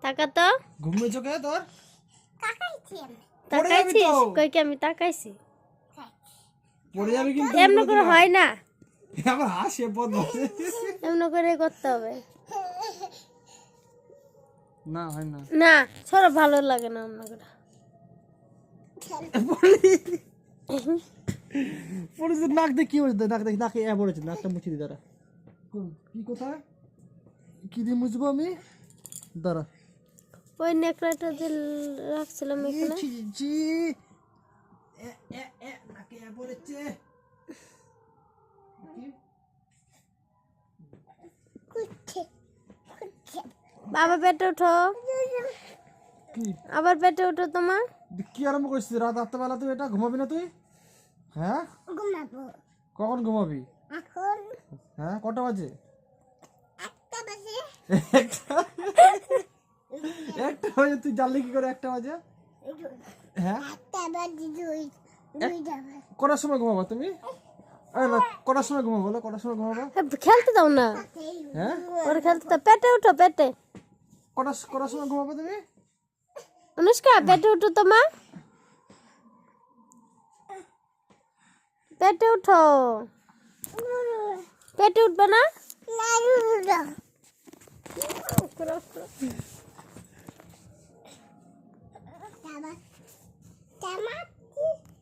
তাকা তো ঘুমিয়ে চোখে তোর তাকাইছিস কই কি আমি তাকাইছি পড়ে যাবি কিন্তু এমন করে হয় না আবার হাসে বদমাস এমন করে করতে হবে না হয় না না সর ভালো লাগে না এমন করে পড়ে যে নাক দিয়ে কি হয়েছে নাক দেখি নাকে এ পড়েছে নাকটা মুছে দি দাঁড়া কি কোথায় কি দিয়ে মুছবো আমি দাঁড়া ওই নেকড়াটা যে রাখছিলাম এখানে জি নাকে এ পড়েছে বাবা পেটে উঠো কি আবার পেটে উঠো তোমার কি আরম্ভ করছিস রাত 8টা বেলা তুই এটা ঘুমাবি না তুই হ্যাঁ ঘুমাবো কখন ঘুমাবি এখন হ্যাঁ কটা বাজে 1টা বাজে একটা বাজে তুই জানলি কি করে 1টা বাজে হ্যাঁ 1টা বাজে দুইটা বাজে কটার সময় ঘুমাবা তুমি আরে না কটার সময় ঘুমাবো বলো কটার সময় ঘুমাবা খেলতে দাও না হ্যাঁ ওর খেলতে দাও পেটে উঠো পেটে কটার সময় ঘুমাবো তুমি অনুষ্কা পেটে উঠো তোমার পেটে উঠো পেটে উঠবে না জামা